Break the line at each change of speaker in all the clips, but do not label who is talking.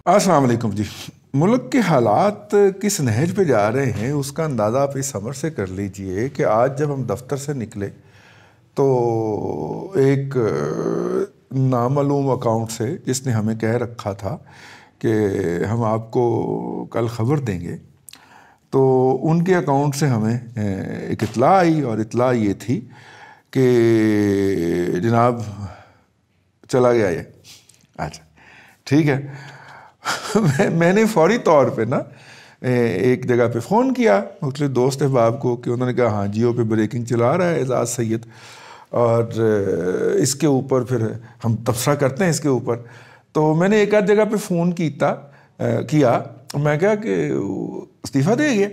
السلام علیکم جی۔ ملک کے حالات کس نہج پہ جا رہے ہیں اس کا اندازہ آپ اس خبر سے کر لیجئے کہ آج جب ہم دفتر سے نکلے تو ایک نامعلوم اکاؤنٹ سے جس نے ہمیں کہہ رکھا تھا کہ ہم آپ کو کل خبر دیں گے، تو ان کے اکاؤنٹ سے ہمیں ایک اطلاع آئی، اور اطلاع یہ تھی کہ جناب چلا گیا یہ۔ اچھا ٹھیک ہے۔ میں نے فوری طور پہ نا ایک جگہ پہ فون کیا مختلف دوست احباب کو کہ انہوں نے کہا ہاں جیو پہ بریکنگ چلا رہا ہے اعزاز سید، اور اس کے اوپر پھر ہم تبصرہ کرتے ہیں اس کے اوپر۔ تو میں نے ایک آدھ جگہ پہ فون کیا، میں کہا کہ استعفیٰ دے گیا،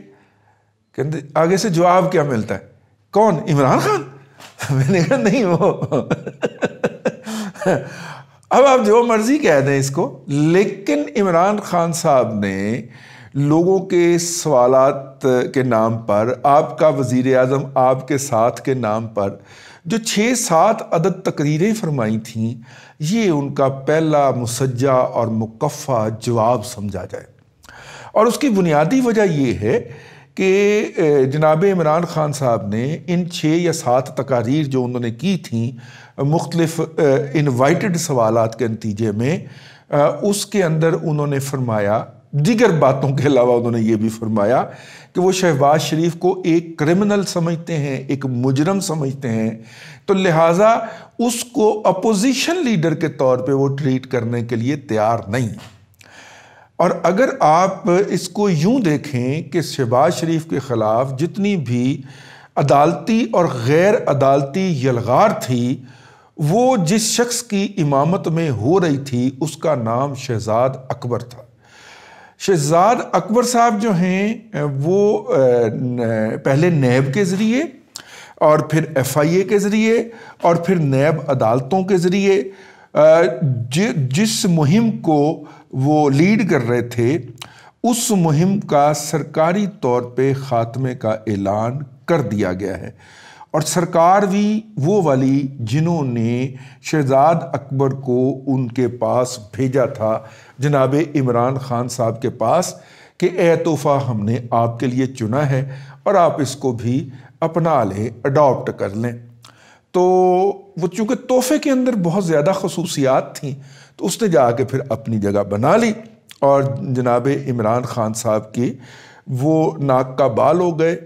کہ آگے سے جواب کیا ملتا ہے؟ کون؟ عمران خان؟ میں نے کہا نہیں وہ اب آپ جو مرضی کہہ دیں اس کو، لیکن عمران خان صاحب نے لوگوں کے سوالات کے نام پر، آپ کا وزیر اعظم آپ کے ساتھ کے نام پر جو 6-7 عدد تقریریں فرمائی تھیں، یہ ان کا پہلا مسجع اور مکفہ جواب سمجھا جائے۔ اور اس کی بنیادی وجہ یہ ہے کہ جناب عمران خان صاحب نے ان 6 یا 7 تقاریر جو انہوں نے کی تھیں مختلف انوائٹڈ سوالات کے نتیجے میں، اس کے اندر انہوں نے فرمایا، دیگر باتوں کے علاوہ انہوں نے یہ بھی فرمایا کہ وہ شہباز شریف کو ایک کرمنل سمجھتے ہیں، ایک مجرم سمجھتے ہیں، تو لہٰذا اس کو اپوزیشن لیڈر کے طور پہ وہ ٹریٹ کرنے کے لیے تیار نہیں۔ اور اگر آپ اس کو یوں دیکھیں کہ شہباز شریف کے خلاف جتنی بھی عدالتی اور غیر عدالتی یلغار تھی، وہ جس شخص کی امامت میں ہو رہی تھی اس کا نام شہزاد اکبر تھا۔ شہزاد اکبر صاحب جو ہیں وہ پہلے نیب کے ذریعے اور پھر ایف آئی اے کے ذریعے اور پھر نیب عدالتوں کے ذریعے جس مہم کو وہ لیڈ کر رہے تھے، اس مہم کا سرکاری طور پہ خاتمے کا اعلان کر دیا گیا ہے۔ اور سرکار بھی وہ والی جنہوں نے شہزاد اکبر کو ان کے پاس بھیجا تھا جناب عمران خان صاحب کے پاس کہ اے تحفہ ہم نے آپ کے لیے چنا ہے اور آپ اس کو بھی اپنا لیں، اڈاپٹ کر لیں۔ تو وہ چونکہ تحفے کے اندر بہت زیادہ خصوصیات تھیں تو اس نے جا کے پھر اپنی جگہ بنا لی، اور جناب عمران خان صاحب کی وہ ناک کا بال ہو گئے،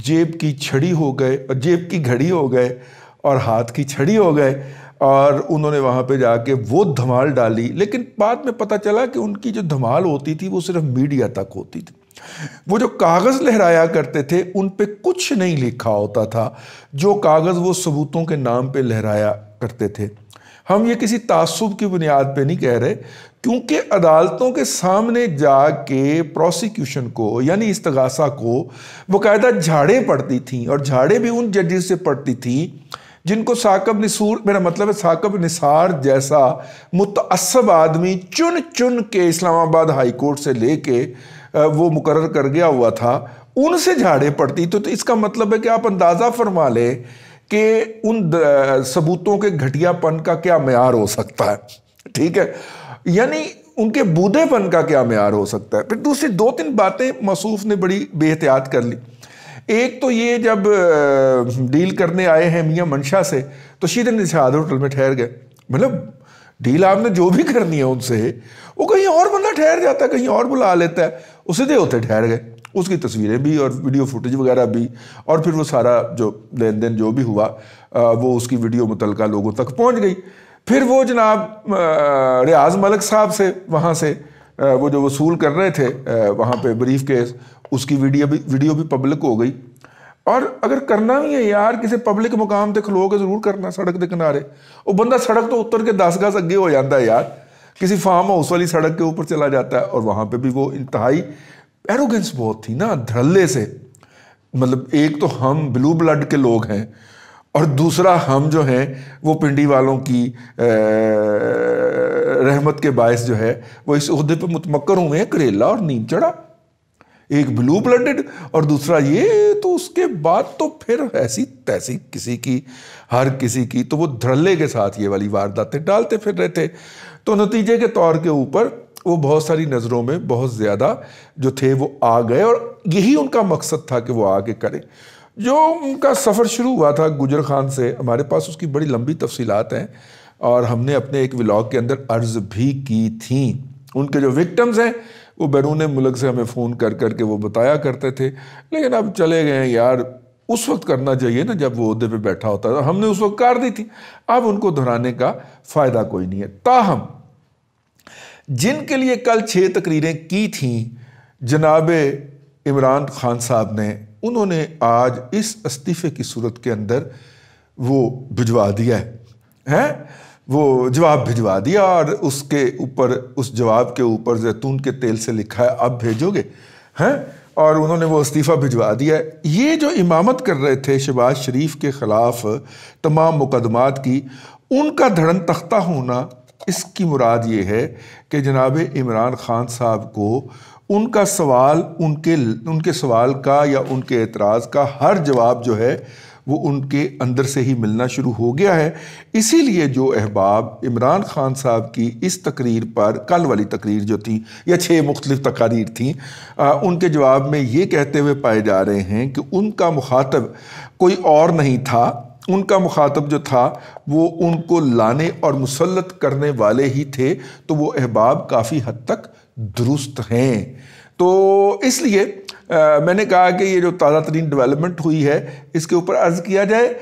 جیب کی چھڑی ہو گئے، اور جیب کی گھڑی ہو گئے، اور ہاتھ کی چھڑی ہو گئے، اور انہوں نے وہاں پہ جا کے وہ دھمال ڈالی۔ لیکن بعد میں پتہ چلا کہ ان کی جو دھمال ہوتی تھی وہ صرف میڈیا تک ہوتی تھی۔ وہ جو کاغذ لہرایا کرتے تھے ان پہ کچھ نہیں لکھا ہوتا تھا، جو کاغذ وہ ثبوتوں کے نام پہ لہرایا کرتے تھے۔ ہم یہ کسی تعصب کی بنیاد پہ نہیں کہہ رہے، کیونکہ عدالتوں کے سامنے جا کے پروسیکیوشن کو یعنی استغاثہ کو باقاعدہ جھاڑیں پڑتی تھیں، اور جھاڑیں بھی ان ججز سے پڑتی تھیں جن کو ثاقب نثار، میرا مطلب ہے ثاقب نثار جیسا متعصب آدمی چن چن کے اسلام آباد ہائی کورٹ سے لے کے وہ مقرر کر گیا ہوا تھا، ان سے جھاڑیں پڑتی۔ تو اس کا مطلب ہے کہ آپ اندازہ فرما لیں کہ ان ثبوتوں کے گھٹیا پن کا کیا معیار ہو سکتا ہے، ٹھیک ہے، یعنی ان کے بودھے پن کا کیا معیار ہو سکتا ہے۔ پھر دوسری 2-3 باتیں موصوف نے بڑی بے احتیاط کر لی۔ ایک تو یہ جب ڈیل کرنے آئے ہیں میاں منشا سے تو شیدہ نشاد ہوٹل میں ٹھہر گئے۔ مطلب ڈیل آپ نے جو بھی کرنی ہے ان سے، وہ کہیں اور بندہ ٹھہر جاتا ہے، کہیں اور بلا لیتا ہے، اسے دے ہوتے ٹھہر گئے، اس کی تصویریں بھی اور ویڈیو فوٹیج وغیرہ بھی، اور پھر وہ سارا جو لین دین جو بھی ہوا وہ اس کی ویڈیو متعلقہ لوگوں تک پہنچ گئی۔ پھر وہ جناب ریاض ملک صاحب سے وہاں سے وہ جو وصول کر رہے تھے وہاں پہ بریف کیس، اس کی ویڈیو بھی پبلک ہو گئی۔ اور اگر کرنا بھی ہے یار کسی پبلک مقام تے کھلو کے ضرور کرنا، سڑک دے کنارے، وہ بندہ سڑک تو اتر کے 10 گز اگے ہو جاتا ہے یار، کسی فارم ہاؤس والی سڑک کے اوپر چلا جاتا ہے، اور وہاں پہ بھی وہ انتہائی ایروگنس بہت تھی نا، دھڑلے سے۔ مطلب ایک تو ہم بلو بلڈ کے لوگ ہیں، اور دوسرا ہم جو ہیں وہ پنڈی والوں کی رحمت کے باعث جو ہے وہ اس عہدے پہ متمکن ہوئے ہیں، کریلا اور نیم چڑھا، ایک بلو بلڈڈ اور دوسرا یہ، تو اس کے بعد تو پھر ایسی تیسی کسی کی، ہر کسی کی، تو وہ دھڑلے کے ساتھ یہ والی وارداتیں ڈالتے پھر رہے تھے۔ تو نتیجے کے طور کے اوپر وہ بہت ساری نظروں میں بہت زیادہ جو تھے وہ آ گئے، اور یہی ان کا مقصد تھا کہ وہ آگے کریں۔ جو ان کا سفر شروع ہوا تھا گجر خان سے، ہمارے پاس اس کی بڑی لمبی تفصیلات ہیں، اور ہم نے اپنے ایک ولاگ کے اندر عرض بھی کی تھیں۔ ان کے جو وکٹمز ہیں وہ بیرون ملک سے ہمیں فون کر کر کے وہ بتایا کرتے تھے، لیکن اب چلے گئے یار، اس وقت کرنا چاہیے نا جب وہ عہدے پہ بیٹھا ہوتا تھا، ہم نے اس وقت کار دی تھی، اب ان کو دہرانے کا فائدہ کوئی نہیں ہے۔ تاہم جن کے لیے کل 6 تقریریں کی تھیں جناب عمران خان صاحب نے، انہوں نے آج اس استعفے کی صورت کے اندر وہ بھجوا دیا ہے، وہ جواب بھجوا دیا، اور اس کے اوپر، اس جواب کے اوپر زیتون کے تیل سے لکھا ہے اب بھیجو گے، ہیں، اور انہوں نے وہ استعفیٰ بھجوا دیا ہے۔ یہ جو امامت کر رہے تھے شہباز شریف کے خلاف تمام مقدمات کی، ان کا دھڑن تختہ ہونا، اس کی مراد یہ ہے کہ جناب عمران خان صاحب کو ان کا سوال، ان کے سوال کا یا ان کے اعتراض کا ہر جواب جو ہے وہ ان کے اندر سے ہی ملنا شروع ہو گیا ہے۔ اسی لیے جو احباب عمران خان صاحب کی اس تقریر پر، کل والی تقریر جو تھی یا 6 مختلف تقاریر تھیں، ان کے جواب میں یہ کہتے ہوئے پائے جا رہے ہیں کہ ان کا مخاطب کوئی اور نہیں تھا، ان کا مخاطب جو تھا وہ ان کو لانے اور مسلط کرنے والے ہی تھے، تو وہ احباب کافی حد تک درست ہیں۔ تو اس لیے میں نے کہا کہ یہ جو تازہ ترین ڈیولپمنٹ ہوئی ہے اس کے اوپر عرض کیا جائے۔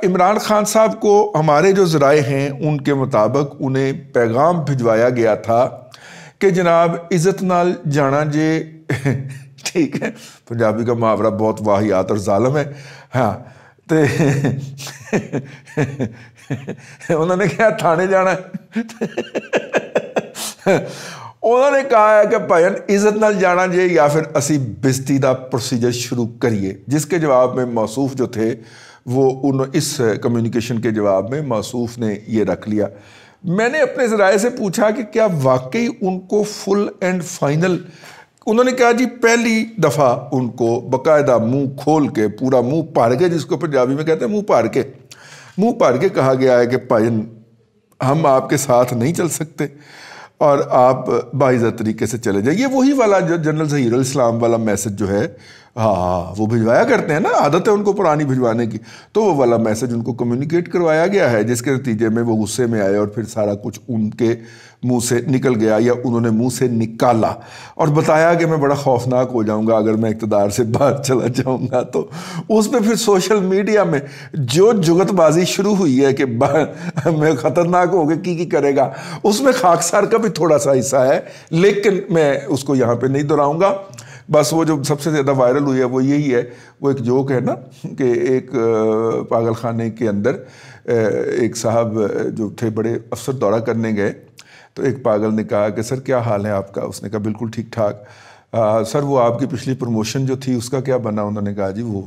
عمران خان صاحب کو ہمارے جو ذرائع ہیں ان کے مطابق انہیں پیغام بھجوایا گیا تھا کہ جناب عزت نال جانا جے، ٹھیک ہے، پنجابی کا محاورہ بہت واہیات اور ظالم ہے، ہاں، تو انہوں نے کہا تھانے جانا ہے، انہوں نے کہا ہے کہ بھائین عزت نال جانا جے یا پھر اسی بزتی دا پروسیجر شروع کریے، جس کے جواب میں موصوف جو تھے وہ اس کمیونیکیشن کے جواب میں موصوف نے یہ رکھ لیا۔ میں نے اپنے ذرائع سے پوچھا کہ کیا واقعی ان کو فل اینڈ فائنل، انہوں نے کہا جی پہلی دفعہ ان کو باقاعدہ منہ کھول کے، پورا منہ پھاڑ کے، جس کو پنجابی میں کہتے ہیں منہ پھاڑ کے کہا گیا ہے کہ بھائین ہم آپ کے ساتھ نہیں چل سکتے اور آپ باعزت طریقے سے چلے جائیں۔ یہ وہی والا جو جنرل ظہیر الاسلام والا میسج جو ہے، ہاں وہ بھجوایا کرتے ہیں نا، عادت ہے ان کو پرانی بھجوانے کی، تو وہ والا میسج ان کو کمیونیکیٹ کروایا گیا ہے، جس کے نتیجے میں وہ غصے میں آئے اور پھر سارا کچھ ان کے منہ سے نکل گیا، یا انہوں نے منہ سے نکالا اور بتایا کہ میں بڑا خوفناک ہو جاؤں گا اگر میں اقتدار سے باہر چلا جاؤں گا۔ تو اس پہ پھر سوشل میڈیا میں جو جگت بازی شروع ہوئی ہے کہ میں خطرناک ہو کے کی کرے گا، اس میں خاکسار کا بھی تھوڑا سا حصہ ہے، لیکن میں اس کو یہاں پہ نہیں دہراؤں گا۔ بس وہ جو سب سے زیادہ وائرل ہوئی ہے وہ یہی ہے، وہ ایک جوک ہے نا کہ ایک پاگل خانے کے اندر ایک صاحب جو تھے بڑے افسر دورہ کرنے گئے، تو ایک پاگل نے کہا کہ سر کیا حال ہے آپ کا؟ اس نے کہا بالکل ٹھیک ٹھاک۔ سر وہ آپ کی پچھلی پروموشن جو تھی اس کا کیا بنا؟ انہوں نے کہا جی وہ،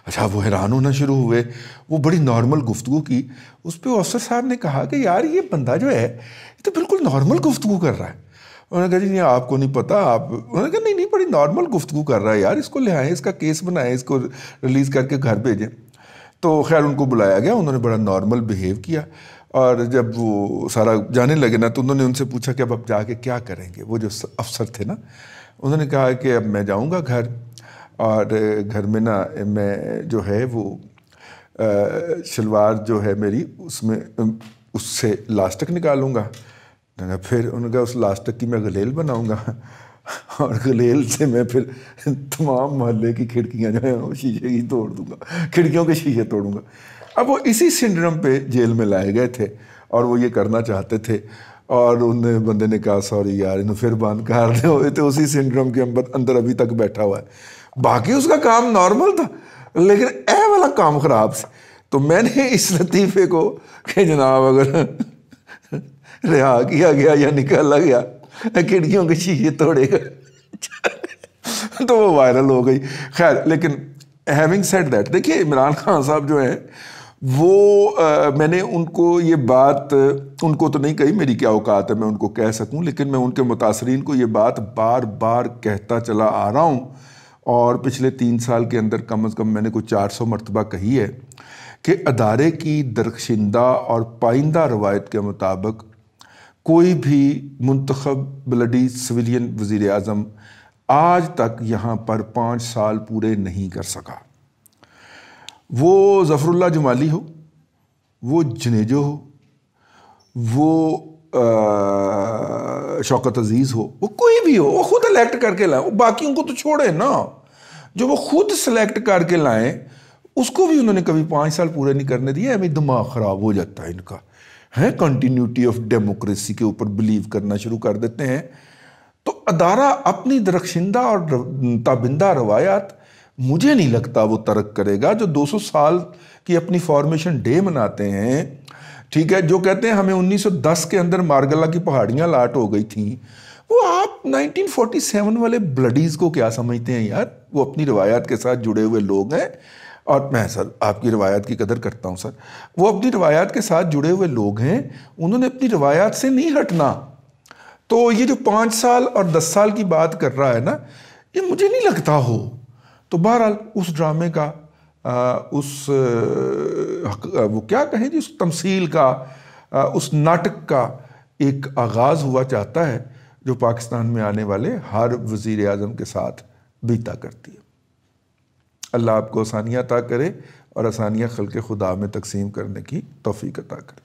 اچھا، وہ حیران ہونا شروع ہوئے، وہ بڑی نارمل گفتگو کی، اس پہ افسر صاحب نے کہا کہ یار یہ بندہ جو ہے یہ تو بالکل نارمل گفتگو کر رہا ہے۔ انہوں نے کہا جی نہیں آپ کو نہیں پتا، انہوں نے کہا نہیں بڑی نارمل گفتگو کر رہا ہے یار، اس کو لے آئیں، اس کا کیس بنائیں، اس کو ریلیز کر کے گھر بھیجیں۔ تو خیر ان کو بلایا گیا، انہوں نے بڑا نارمل بیہیو کیا، اور جب وہ سارا جانے لگے نا تو انہوں نے ان سے پوچھا کہ اب آپ جا کے کیا کریں گے؟ وہ جو افسر تھے نا، انہوں نے کہا کہ اب میں جاؤں گا گھر، اور گھر میں نا میں جو ہے وہ شلوار جو ہے میری اس میں اس سے لاسٹک نکالوں گا، پھر انہوں نے کہا اس لاسٹک کی میں غلیل بناؤں گا، اور غلیل سے میں پھر تمام محلے کی کھڑکیاں جو ہیں وہ شیشے کی توڑ دوں گا، کھڑکیوں کے شیشے توڑوں گا۔ اب وہ اسی سنڈرم پہ جیل میں لائے گئے تھے اور وہ یہ کرنا چاہتے تھے، اور ان بندے نے کہا سوری یار انہوں پھر بند کر دے ہوئے تھے، اسی سنڈرم کے اندر ابھی تک بیٹھا ہوا ہے۔ باقی اس کا کام نارمل تھا، لیکن اے والا کام خراب سے۔ تو میں نے اس لطیفے کو کہ جناب اگر رہا کیا گیا یا نکالا گیا کھڑکیوں کے شیشے توڑے گا تو وہ وائرل ہو گئی۔ خیر، لیکن ہیونگ سیڈ دیٹ، دیکھیے عمران خان صاحب جو ہیں وہ میں نے ان کو یہ بات، ان کو تو نہیں کہی، میری کیا اوقات ہے میں ان کو کہہ سکوں، لیکن میں ان کے متاثرین کو یہ بات بار بار کہتا چلا آ رہا ہوں، اور پچھلے 3 سال کے اندر کم از کم میں نے کوئی 400 مرتبہ کہی ہے کہ ادارے کی درخشندہ اور پائندہ روایت کے مطابق کوئی بھی منتخب بلڈی سویلین وزیر اعظم آج تک یہاں پر 5 سال پورے نہیں کر سکا. وہ ظفر اللہ جمالی ہو، وہ جنیجو ہو، وہ شوکت عزیز ہو، وہ کوئی بھی ہو، وہ خود الیکٹ کر کے لائیں. وہ باقیوں کو تو چھوڑیں نا، جو وہ خود سلیکٹ کر کے لائیں اس کو بھی انہوں نے کبھی 5 سال پورے نہیں کرنے دیے. ہمیں دماغ خراب ہو جاتا ہے ان کا، ہے کنٹینیوٹی آف ڈیموکریسی کے اوپر بلیو کرنا شروع کر دیتے ہیں. تو ادارہ اپنی درخشندہ اور تابندہ روایات مجھے نہیں لگتا وہ ترک کرے گا. جو 200 سال کی اپنی فارمیشن ڈے مناتے ہیں، ٹھیک ہے، جو کہتے ہیں ہمیں 1910 کے اندر مارگلا کی پہاڑیاں لاٹ ہو گئی تھیں، وہ آپ 1947 والے بلڈیز کو کیا سمجھتے ہیں یار؟ وہ اپنی روایات کے ساتھ جڑے ہوئے لوگ ہیں. اور میں سر آپ کی روایات کی قدر کرتا ہوں سر، وہ اپنی روایات کے ساتھ جڑے ہوئے لوگ ہیں، انہوں نے اپنی روایات سے نہیں ہٹنا. تو یہ جو 5 سال اور 10 سال کی بات کر رہا ہے نا، یہ مجھے نہیں لگتا ہو. تو بہرحال اس ڈرامے کا اس وہ کیا کہیں جی، اس تمثیل کا، اس ناٹک کا ایک آغاز ہوا چاہتا ہے جو پاکستان میں آنے والے ہر وزیر اعظم کے ساتھ بیتا کرتی ہے. اللہ آپ کو آسانیاں عطا کرے اور آسانیاں خلق خدا میں تقسیم کرنے کی توفیق عطا کرے.